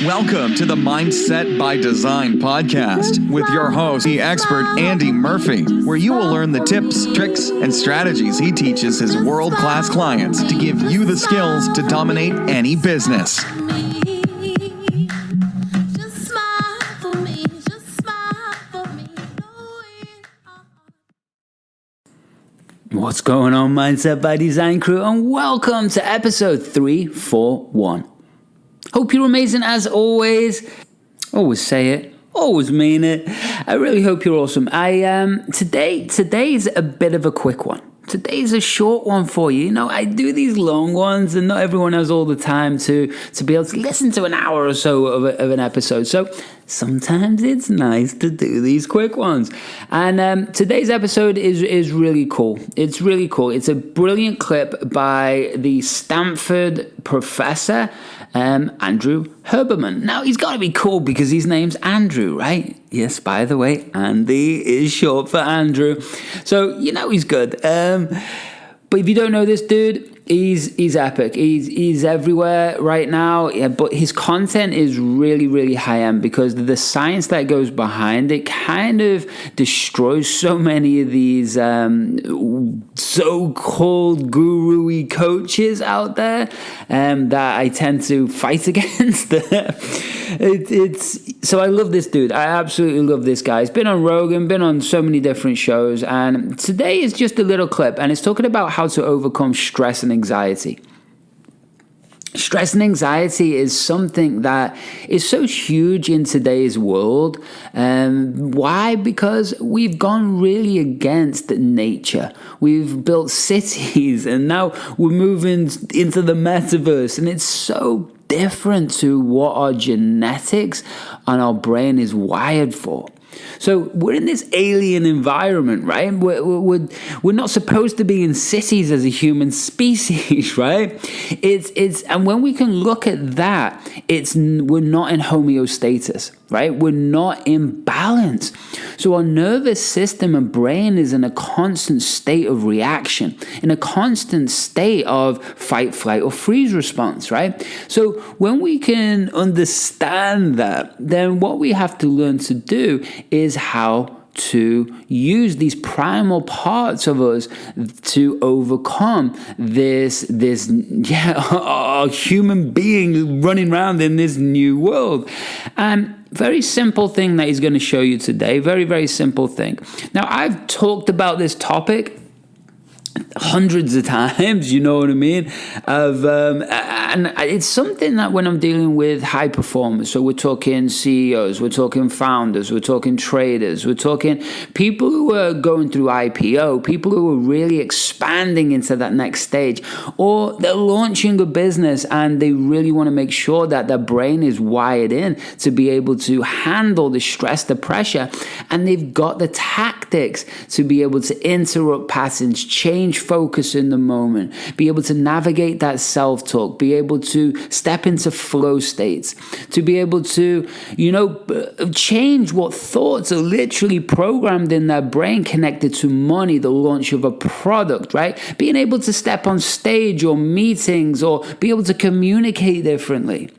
Welcome to the Mindset by Design podcast with your host, the expert Andy Murphy, where you will learn the tips, tricks, and strategies he teaches his world-class clients to give you the skills to dominate any business. What's going on, Mindset by Design crew, and welcome to episode 341. Hope you're amazing as always. Always say it, always mean it. I really hope you're awesome. Today's a bit of a quick one. Today's a short one for you. You know, I do these long ones, and not everyone has all the time to be able to listen to an hour or so of an episode. So sometimes it's nice to do these quick ones. And today's episode is really cool. It's really cool. It's a brilliant clip by the Stanford professor, Andrew Huberman. Now, he's got to be cool because his name's Andrew, right? Yes, by the way, Andy is short for Andrew. So, you know he's good. But if you don't know this dude, he's epic. He's everywhere right now. Yeah, but his content is really, really high end because the science that goes behind it kind of destroys so many of these so-called guru-y coaches out there that I tend to fight against. So I love this dude. I absolutely love this guy. He's been on Rogan, been on so many different shows, and today is just a little clip, and it's talking about how to overcome stress and anxiety. Stress and anxiety is something that is so huge in today's world. Why? Because we've gone really against nature. We've built cities, and now we're moving into the metaverse, and it's so different to what our genetics and our brain is wired for. So we're in this alien environment, right? We're not supposed to be in cities as a human species, right? And when we can look at that, we're not in homeostasis, right? We're not in balance. So our nervous system and brain is in a constant state of reaction, in a constant state of fight, flight, or freeze response, right? So when we can understand that, then what we have to learn to do is how to use these primal parts of us to overcome this our human being running around in this new world. And very simple thing that he's going to show you today. Very, very simple thing. Now, I've talked about this topic hundreds of times, you know what I mean? And it's something that when I'm dealing with high performers, so we're talking CEOs, we're talking founders, we're talking traders, we're talking people who are going through IPO, people who are really expanding into that next stage, or they're launching a business and they really want to make sure that their brain is wired in to be able to handle the stress, the pressure, and they've got the tactics to be able to interrupt patterns, change focus in the moment, be able to navigate that self-talk, be able to step into flow states, to be able to, change what thoughts are literally programmed in their brain connected to money, the launch of a product, right? Being able to step on stage or meetings or be able to communicate differently.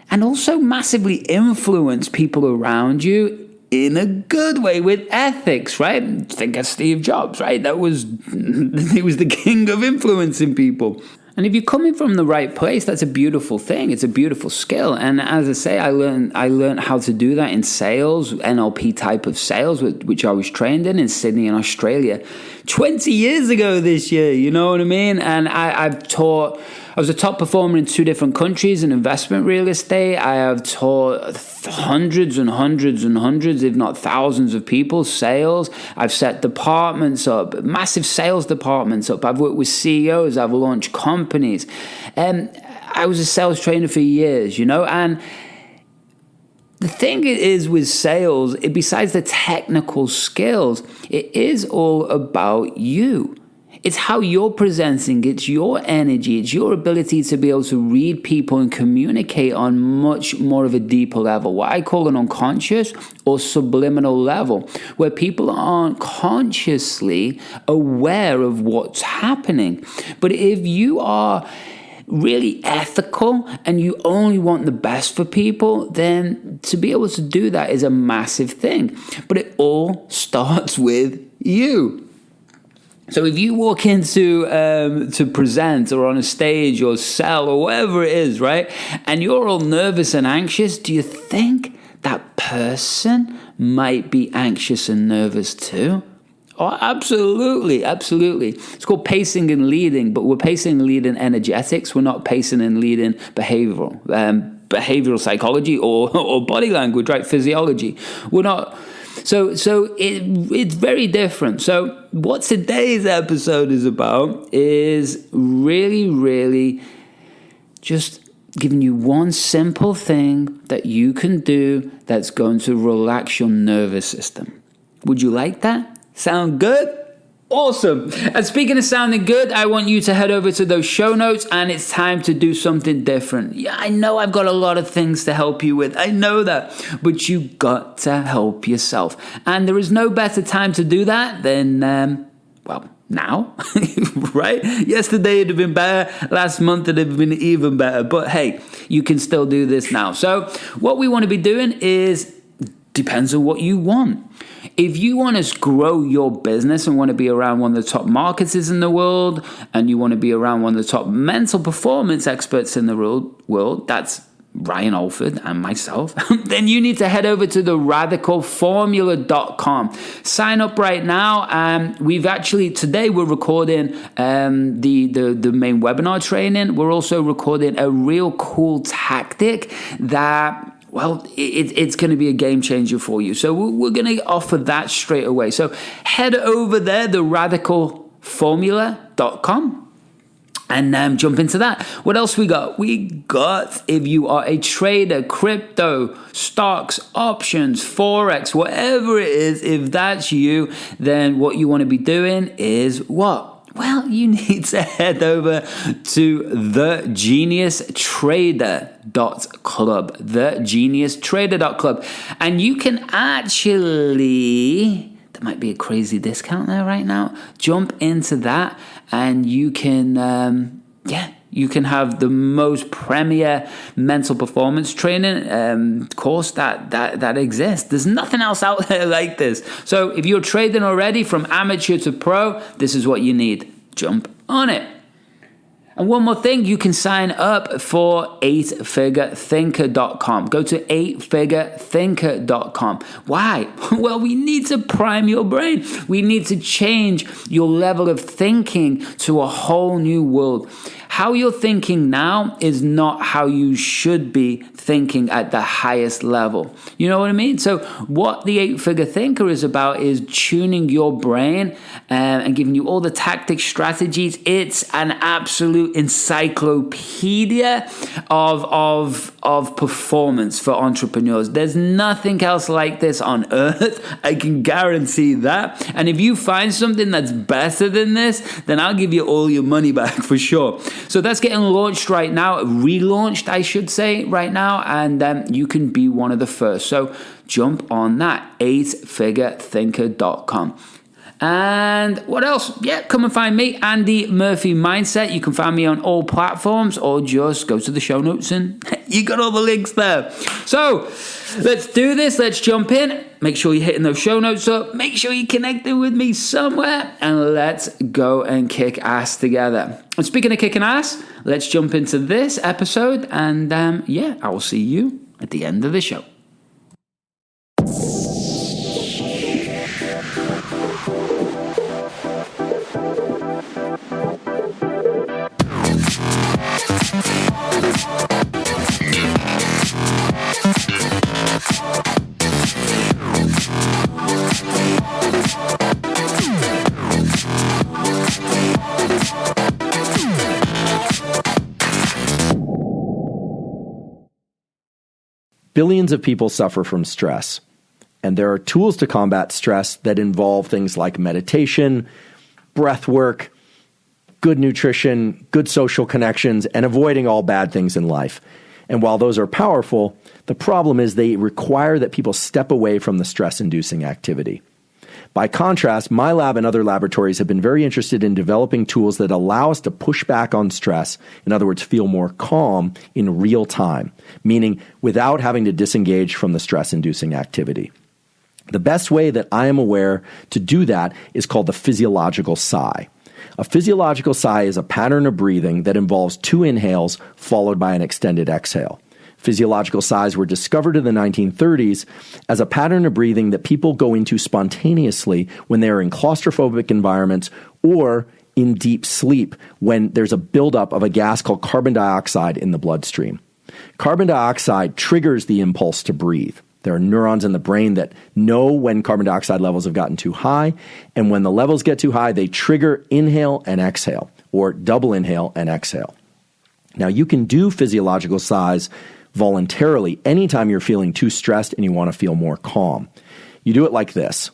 And also massively influence people around you in a good way with ethics, right? Think of Steve Jobs, right? He was the king of influencing people. And if you're coming from the right place, that's a beautiful thing. It's a beautiful skill. And as I say, I learned how to do that in sales, NLP type of sales, which I was trained in Sydney in Australia 20 years ago this year, you know what I mean? And I was a top performer in 2 different countries in investment real estate. I have taught hundreds and hundreds and hundreds, if not thousands of people, sales. I've set departments up, massive sales departments up. I've worked with CEOs. I've launched companies. I was a sales trainer for years, and the thing is with sales, besides the technical skills, it is all about you. It's how you're presenting, it's your energy, it's your ability to be able to read people and communicate on much more of a deeper level, what I call an unconscious or subliminal level, where people aren't consciously aware of what's happening. But if you are really ethical and you only want the best for people, then to be able to do that is a massive thing. But it all starts with you. So if you walk into to present or on a stage or sell or whatever it is, right, and you're all nervous and anxious, do you think that person might be anxious and nervous too? Oh, absolutely, absolutely. It's called pacing and leading, but we're pacing and leading energetics. We're not pacing and leading behavioral psychology or body language, right? Physiology. We're not. So it's very different. So what today's episode is about is really, really just giving you one simple thing that you can do that's going to relax your nervous system. Would you like that? Sound good? Awesome. And speaking of sounding good, I want you to head over to those show notes, and it's time to do something different. Yeah, I know I've got a lot of things to help you with. I know that. But you got to help yourself. And there is no better time to do that than, now, right? Yesterday it'd have been better. Last month it'd have been even better. But hey, you can still do this now. So what we want to be doing depends on what you want. If you want to grow your business and want to be around one of the top marketers in the world, and you want to be around one of the top mental performance experts in the world, that's Ryan Alford and myself, then you need to head over to the radicalformula.com. Sign up right now. Today we're recording the main webinar training. We're also recording a real cool tactic that, well, it's going to be a game changer for you. So we're going to offer that straight away. So head over there, the radicalformula.com. And jump into that. What else we got? We got, if you are a trader, crypto, stocks, options, Forex, whatever it is, if that's you, then what you want to be doing is what? Well, you need to head over to thegeniustrader.club, thegeniustrader.club. And you can actually, there might be a crazy discount there right now, jump into that and you can, you can have the most premier mental performance training course that exists. There's nothing else out there like this. So if you're trading already from amateur to pro, this is what you need. Jump on it. And one more thing, you can sign up for 8figurethinker.com. Go to 8figurethinker.com. Why? Well, we need to prime your brain. We need to change your level of thinking to a whole new world. How you're thinking now is not how you should be thinking at the highest level. You know what I mean? So what the 8-Figure Thinker is about is tuning your brain and giving you all the tactics, strategies. It's an absolute encyclopedia of performance for entrepreneurs. There's nothing else like this on earth. I can guarantee that. And if you find something that's better than this, then I'll give you all your money back for sure. So that's getting launched right now, relaunched, I should say, right now, and you can be one of the first. So jump on that, 8figurethinker.com. And what else? Yeah, come and find me, Andy Murphy Mindset. You can find me on all platforms, or just go to the show notes and you got all the links there. So let's do this. Let's jump in. Make sure you're hitting those show notes up. Make sure you're connecting with me somewhere, and let's go and kick ass together. And speaking of kicking ass, let's jump into this episode. And I will see you at the end of the show. Billions of people suffer from stress, and there are tools to combat stress that involve things like meditation, breath work, good nutrition, good social connections, and avoiding all bad things in life. And while those are powerful, the problem is they require that people step away from the stress-inducing activity. By contrast, my lab and other laboratories have been very interested in developing tools that allow us to push back on stress, in other words, feel more calm in real time, meaning without having to disengage from the stress-inducing activity. The best way that I am aware to do that is called the physiological sigh. A physiological sigh is a pattern of breathing that involves 2 inhales followed by an extended exhale. Physiological sighs were discovered in the 1930s as a pattern of breathing that people go into spontaneously when they are in claustrophobic environments or in deep sleep when there's a buildup of a gas called carbon dioxide in the bloodstream. Carbon dioxide triggers the impulse to breathe. There are neurons in the brain that know when carbon dioxide levels have gotten too high, and when the levels get too high, they trigger inhale and exhale, or double inhale and exhale. Now, you can do physiological sighs voluntarily anytime you're feeling too stressed and you want to feel more calm. You do it like this.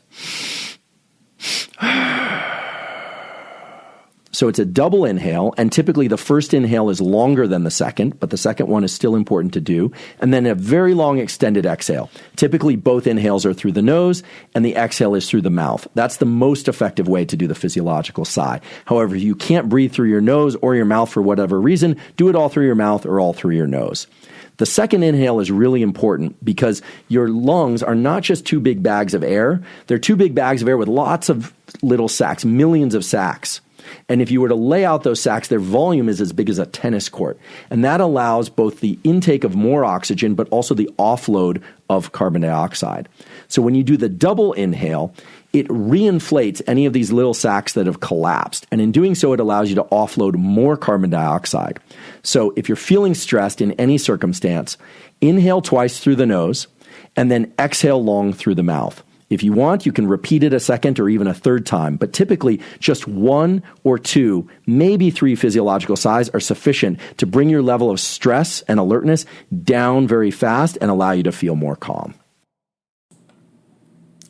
So it's a double inhale, and typically the first inhale is longer than the second, but the second one is still important to do, and then a very long extended exhale. Typically both inhales are through the nose, and the exhale is through the mouth. That's the most effective way to do the physiological sigh. However, if you can't breathe through your nose or your mouth for whatever reason, do it all through your mouth or all through your nose. The second inhale is really important because your lungs are not just 2 big bags of air. They're 2 big bags of air with lots of little sacs, millions of sacs. And if you were to lay out those sacs, their volume is as big as a tennis court. And that allows both the intake of more oxygen, but also the offload of carbon dioxide. So when you do the double inhale, it reinflates any of these little sacs that have collapsed. And in doing so, it allows you to offload more carbon dioxide. So if you're feeling stressed in any circumstance, inhale twice through the nose and then exhale long through the mouth. If you want, you can repeat it a second or even a third time, but typically just 1 or 2, maybe 3 physiological sighs are sufficient to bring your level of stress and alertness down very fast and allow you to feel more calm.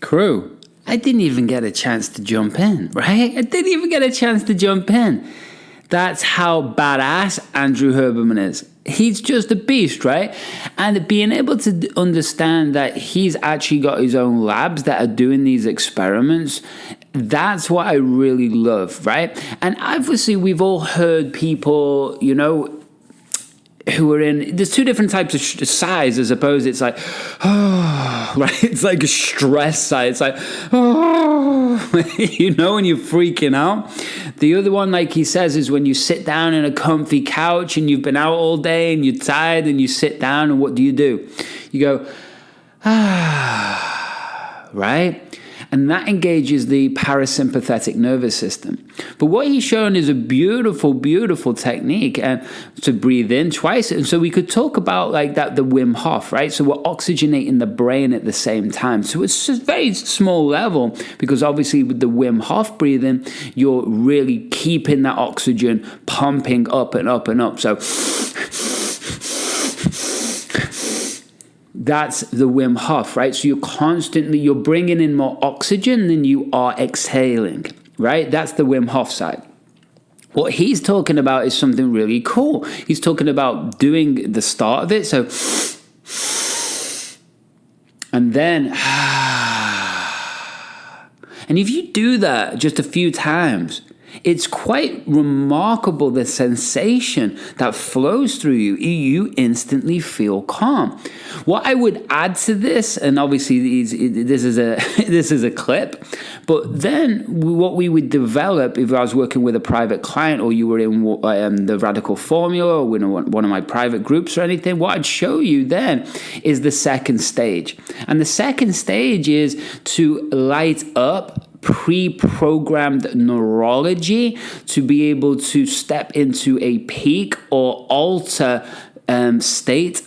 Crew, I didn't even get a chance to jump in, right? I didn't even get a chance to jump in. That's how badass Andrew Huberman is. He's just a beast, right? And being able to understand that he's actually got his own labs that are doing these experiments, that's what I really love, right? And obviously we've all heard people, who are in, there's 2 different types of sighs. I suppose it's like, oh, right? It's like a stress sigh. It's like, oh, when you're freaking out. The other one, like he says, is when you sit down in a comfy couch and you've been out all day and you're tired and you sit down and what do? You go, right? And that engages the parasympathetic nervous system. But what he's shown is a beautiful, beautiful technique and to breathe in twice. And so we could talk about like that, the Wim Hof, right? So we're oxygenating the brain at the same time. So it's a very small level because obviously with the Wim Hof breathing, you're really keeping that oxygen pumping up and up and up. So that's the Wim Hof, right? So you're bringing in more oxygen than you are exhaling, right? That's the Wim Hof side. What he's talking about is something really cool. He's talking about doing the start of it. So, and then, and if you do that just a few times, it's quite remarkable the sensation that flows through you. You instantly feel calm. What I would add to this, and obviously this is a clip, but then what we would develop if I was working with a private client or you were in the Radical Formula or one of my private groups or anything, what I'd show you then is the second stage. And the second stage is to light up pre-programmed neurology to be able to step into a peak or altered state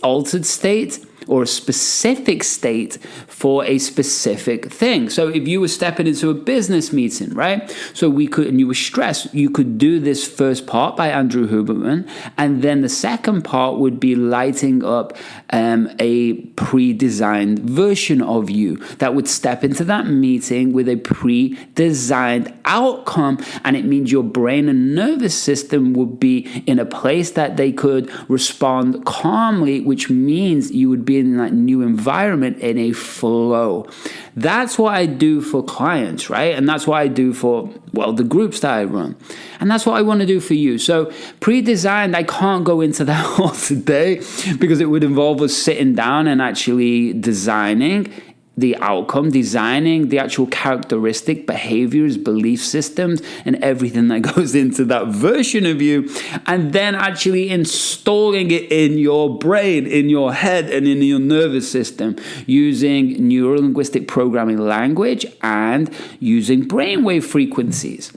or a specific state for a specific thing. So if you were stepping into a business meeting, right? So and you were stressed, you could do this first part by Andrew Huberman, and then the second part would be lighting up a pre-designed version of you that would step into that meeting with a pre-designed outcome, and it means your brain and nervous system would be in a place that they could respond calmly, which means you would be be in that new environment in a flow. That's what I do for clients, right? And that's what I do for, well, the groups that I run. And that's what I want to do for you. So pre-designed, I can't go into that all today because it would involve us sitting down and actually designing the outcome, designing the actual characteristic, behaviors, belief systems, and everything that goes into that version of you, and then actually installing it in your brain, in your head, and in your nervous system using neuro-linguistic programming language and using brainwave frequencies.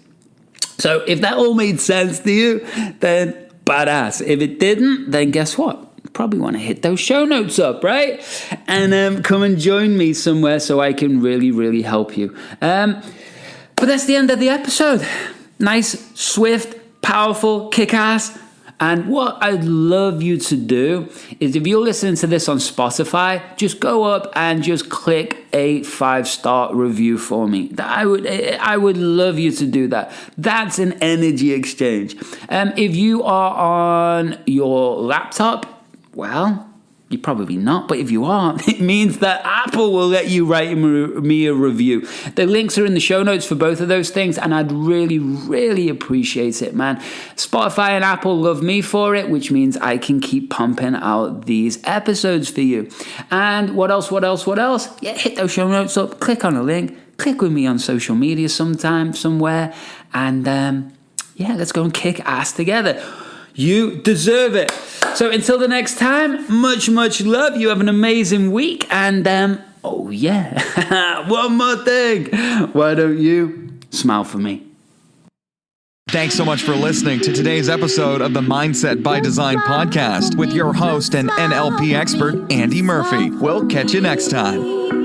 So if that all made sense to you, then badass. If it didn't, then guess what? Probably want to hit those show notes up, right? And come and join me somewhere so I can really, really help you. But that's the end of the episode. Nice, swift, powerful, kick-ass. And what I'd love you to do is if you're listening to this on Spotify, just go up and just click a 5-star review for me. I would love you to do that. That's an energy exchange. If you are on your laptop, well, you're probably not, but if you are, it means that Apple will let you write me a review. The links are in the show notes for both of those things, and I'd really, really appreciate it, man. Spotify and Apple love me for it, which means I can keep pumping out these episodes for you. And what else? Yeah, hit those show notes up, click on a link, click with me on social media sometime, somewhere, and yeah, let's go and kick ass together. You deserve it. So until the next time, much, much love. You have an amazing week. And, oh yeah, one more thing. Why don't you smile for me? Thanks so much for listening to today's episode of the Mindset by Design podcast with your host and NLP expert, Andy Murphy. We'll catch you next time.